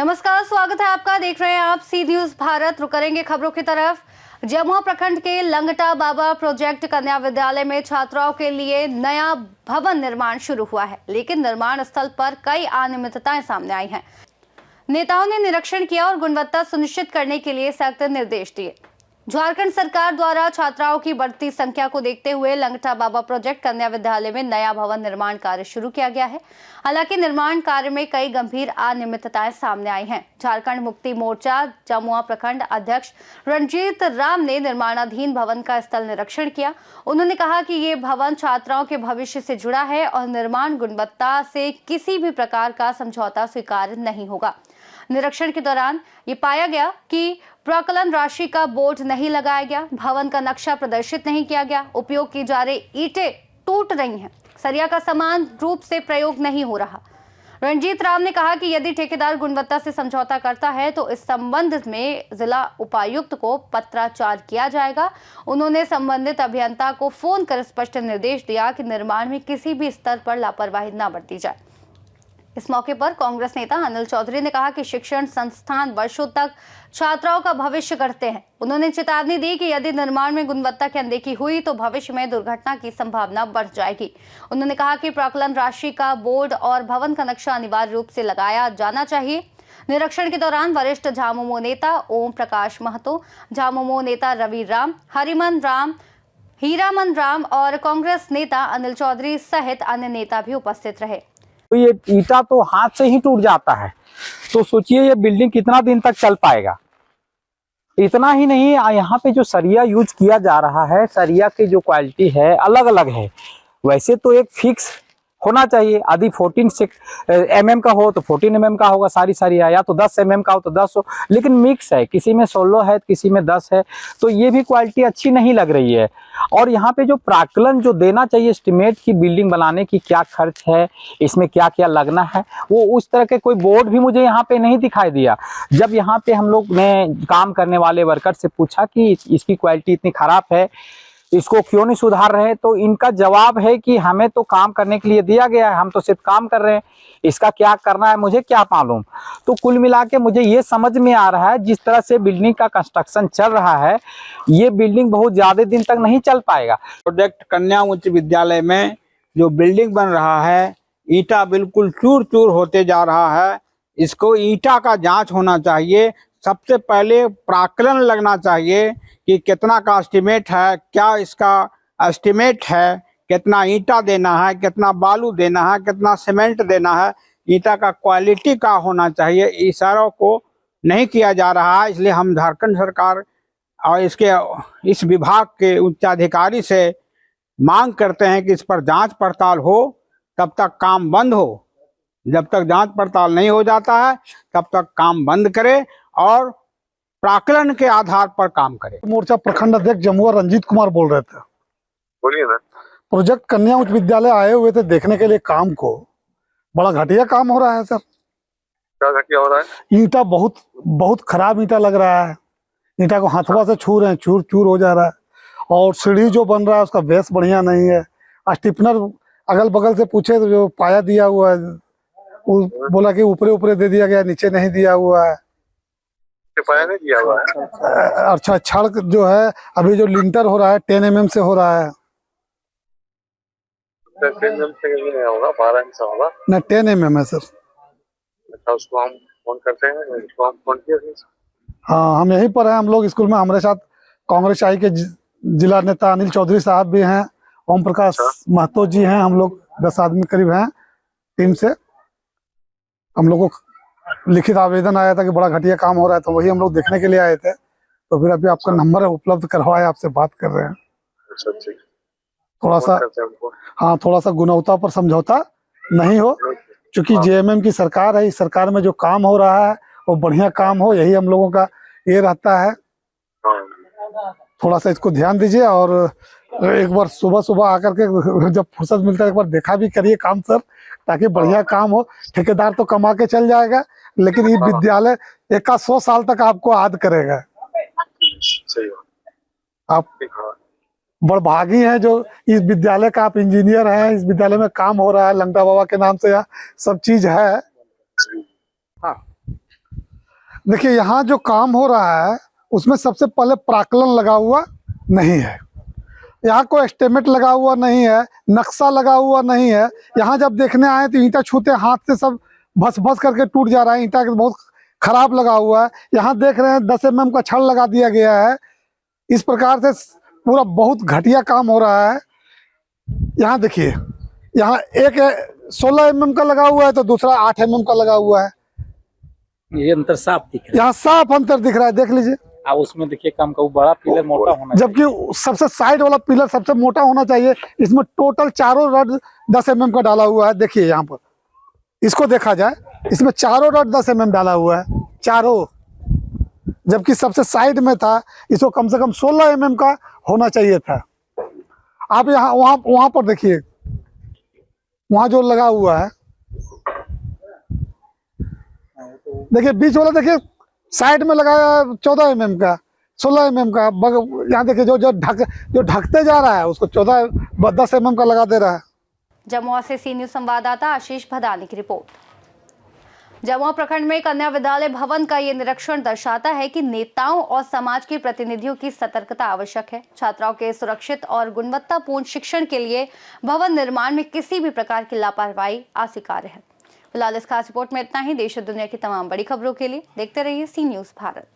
नमस्कार, स्वागत है आपका। देख रहे हैं आप सी न्यूज भारत। रुक करेंगे खबरों की तरफ। जमुआ प्रखंड के लंगटा बाबा प्रोजेक्ट कन्या विद्यालय में छात्राओं के लिए नया भवन निर्माण शुरू हुआ है, लेकिन निर्माण स्थल पर कई अनियमितताएं सामने आई हैं। नेताओं ने निरीक्षण किया और गुणवत्ता सुनिश्चित करने के लिए सख्त निर्देश दिए। झारखंड सरकार द्वारा छात्राओं की बढ़ती संख्या को देखते हुए लंगटा बाबा प्रोजेक्ट कन्या विद्यालय में नया भवन निर्माण कार्य शुरू किया गया है। हालांकि निर्माण कार्य में कई गंभीर अनियमितताएं सामने आई हैं। झारखंड मुक्ति मोर्चा जमुआ प्रखंड अध्यक्ष रंजीत राम ने निर्माणाधीन भवन का स्थल निरीक्षण किया। उन्होंने कहा कि ये भवन छात्राओं के भविष्य से जुड़ा है और निर्माण गुणवत्ता से किसी भी प्रकार का समझौता स्वीकार नहीं होगा। निरीक्षण के दौरान ये पाया गया कि प्राक्कलन राशि का बोर्ड नहीं लगाया गया, भवन का नक्शा प्रदर्शित नहीं किया गया, उपयोग की जा रही ईंटें टूट रही हैं, सरिया का समान रूप से प्रयोग नहीं हो रहा। रंजीत राम ने कहा कि यदि ठेकेदार गुणवत्ता से समझौता करता है तो इस संबंध में जिला उपायुक्त को पत्राचार किया जाएगा। उन्होंने संबंधित अभियंता को फोन कर स्पष्ट निर्देश दिया कि निर्माण में किसी भी स्तर पर लापरवाही न बरती जाए। इस मौके पर कांग्रेस नेता अनिल चौधरी ने कहा कि शिक्षण संस्थान वर्षों तक छात्राओं का भविष्य गढ़ते हैं। उन्होंने चेतावनी दी कि यदि निर्माण में गुणवत्ता की अनदेखी हुई तो भविष्य में दुर्घटना की संभावना बढ़ जाएगी। उन्होंने कहा कि प्राक्कलन राशि का बोर्ड और भवन का नक्शा अनिवार्य रूप से लगाया जाना चाहिए। निरीक्षण के दौरान वरिष्ठ झामुमो नेता ओम प्रकाश महतो, झामुमो नेता रवि राम, हरिमन राम, हीरामन राम और कांग्रेस नेता अनिल चौधरी सहित अन्य नेता भी उपस्थित रहे। तो ये ईटा तो हाथ से ही टूट जाता है, तो सोचिए ये बिल्डिंग कितना दिन तक चल पाएगा। इतना ही नहीं, यहाँ पे जो सरिया यूज किया जा रहा है, सरिया की जो क्वालिटी है अलग अलग है। वैसे तो एक फिक्स होना चाहिए, यदि 14 mm का हो तो 14 mm का होगा सारी सरिया, या तो 10 mm का हो तो 10 हो, लेकिन मिक्स है, किसी में 16 है किसी में 10 है, तो ये भी क्वालिटी अच्छी नहीं लग रही है। और यहाँ पे जो प्राक्कलन जो देना चाहिए एस्टिमेट की बिल्डिंग बनाने की क्या खर्च है, इसमें क्या क्या लगना है, वो उस तरह के कोई बोर्ड भी मुझे यहाँ पे नहीं दिखाई दिया। जब यहाँ पे हम लोग ने काम करने वाले वर्कर से पूछा कि इसकी क्वालिटी इतनी खराब है, इसको क्यों नहीं सुधार रहे, तो इनका जवाब है कि हमें तो काम करने के लिए दिया गया है, हम तो सिर्फ काम कर रहे हैं, इसका क्या करना है मुझे क्या मालूम। तो कुल मिला के मुझे ये समझ में आ रहा है जिस तरह से बिल्डिंग का कंस्ट्रक्शन चल रहा है, ये बिल्डिंग बहुत ज्यादा दिन तक नहीं चल पाएगा। प्रोजेक्ट कन्या उच्च विद्यालय में जो बिल्डिंग बन रहा है, ईंटा बिल्कुल चूर चूर होते जा रहा है। इसको ईंटा का जांच होना चाहिए। सबसे पहले प्राक्कलन लगना चाहिए कि कितना का एस्टिमेट है, क्या इसका एस्टिमेट है, कितना ईंटा देना है, कितना बालू देना है, कितना सीमेंट देना है, ईंटा का क्वालिटी का होना चाहिए। इस सारों को नहीं किया जा रहा है, इसलिए हम झारखंड सरकार और इस विभाग के उच्चाधिकारी से मांग करते हैं कि इस पर जांच पड़ताल हो, तब तक काम बंद हो। जब तक जांच पड़ताल नहीं हो जाता है तब तक काम बंद करे और प्राक्कलन के आधार पर काम करे। मोर्चा प्रखंड अध्यक्ष जमुआ रंजीत कुमार बोल रहे थे। बोलिए ना। प्रोजेक्ट कन्या उच्च विद्यालय आए हुए थे देखने के लिए काम को। बड़ा घटिया काम हो रहा है सर। क्या घटिया हो रहा है? ईंटा बहुत खराब ईंटा लग रहा है। ईंटा को हाथवा से छू रहे हैं, चूर चूर हो जा रहा है। और सीढ़ी जो बन रहा है उसका बेस बढ़िया नहीं है। स्टिपनर अगल बगल से पूछे तो जो पाया दिया हुआ है, वो बोला कि ऊपरे ऊपरे दे दिया गया, नीचे नहीं दिया हुआ है। पाया नहीं दिया हुआ है। अच्छा, छड़ जो है अभी जो लिंटर हो रहा है 10 mm से हो रहा है। 10 mm से नहीं होगा, 12 इंच से होगा ना, 10 mm है सर। अच्छा, उसको हम फोन करते हैं, उसको हम फोन किया। हाँ, हम यहीं पर हैं, हम लोग स्कूल में। हमारे साथ कांग्रेस आई के जिला नेता अनिल चौधरी साहब भी हैं, ओम प्रकाश महतो जी हैं, हम लोग 10 आदमी करीब हैं टीम से। हम लोग को लिखित आवेदन आया था कि बड़ा घटिया काम हो रहा है, तो वही हम लोग देखने के लिए आए थे। तो फिर अभी आपका नंबर उपलब्ध करवाया, आपसे बात कर रहे हैं। अच्छा, थोड़ा सा, हाँ, थोड़ा सा गुणवत्ता पर समझौता नहीं हो, क्योंकि जेएमएम की सरकार है। इस सरकार में जो काम हो रहा है वो बढ़िया काम हो, यही हम लोगों का ये रहता है। थोड़ा सा इसको ध्यान दीजिए और एक बार सुबह सुबह आकर के जब फुर्सत मिलता है एक बार देखा भी करिए काम सर, ताकि बढ़िया काम हो। ठेकेदार तो कमा के चल जाएगा, लेकिन ये विद्यालय 100 साल तक आपको याद करेगा। आप बड़भागी हैं जो इस विद्यालय का आप इंजीनियर हैं। इस विद्यालय में काम हो रहा है लंगटा बाबा के नाम से, यहाँ सब चीज है। हाँ, देखिए यहाँ जो काम हो रहा है उसमें सबसे पहले प्राक्कलन लगा हुआ नहीं है, यहाँ कोई एस्टिमेट लगा हुआ नहीं है, नक्शा लगा हुआ नहीं है। यहाँ जब देखने आए तो ईंटा छूते हाथ से सब भस भस करके टूट जा रहा है, ईंटा बहुत खराब लगा हुआ है। यहाँ देख रहे हैं 10 mm का छड़ लगा दिया गया है। इस प्रकार से पूरा बहुत घटिया काम हो रहा है। यहाँ देखिए, यहाँ एक 16 mm का लगा हुआ है तो दूसरा 8 mm का लगा हुआ है। ये अंतर साफ दिख रहा यहाँ साफ अंतर दिख रहा है, देख लीजिए। है। उसमें देखिए कम का वो बड़ा पिलर मोटा होना जबकि सबसे साइड वाला पिलर सबसे मोटा होना चाहिए। इसमें टोटल चारों रड 10 mm का डाला हुआ है। देखिए यहाँ पर इसको देखा जाए, इसमें चारों रड 10 mm डाला हुआ है, चारों। जबकि सबसे साइड में था, इसको कम से कम 16 mm का होना चाहिए था। आप यहाँ वहां पर देखिए, वहां जो लगा हुआ है, देखिए बीच वाला देखिए साइड में लगाया 14 mm का, 16 mm का। यहाँ देखिए जो ढकते जा रहा है उसको 10 mm का लगा दे रहा है। जमुआ से सी न्यूज संवाददाता आशीष भदानी की रिपोर्ट। जमुआ प्रखंड में कन्या विद्यालय भवन का ये निरीक्षण दर्शाता है कि नेताओं और समाज के प्रतिनिधियों की सतर्कता आवश्यक है। छात्राओं के सुरक्षित और गुणवत्तापूर्ण शिक्षण के लिए भवन निर्माण में किसी भी प्रकार की लापरवाही अस्वीकार्य है। फिलहाल इस खास रिपोर्ट में इतना ही। देश और दुनिया की तमाम बड़ी खबरों के लिए देखते रहिए सी न्यूज भारत।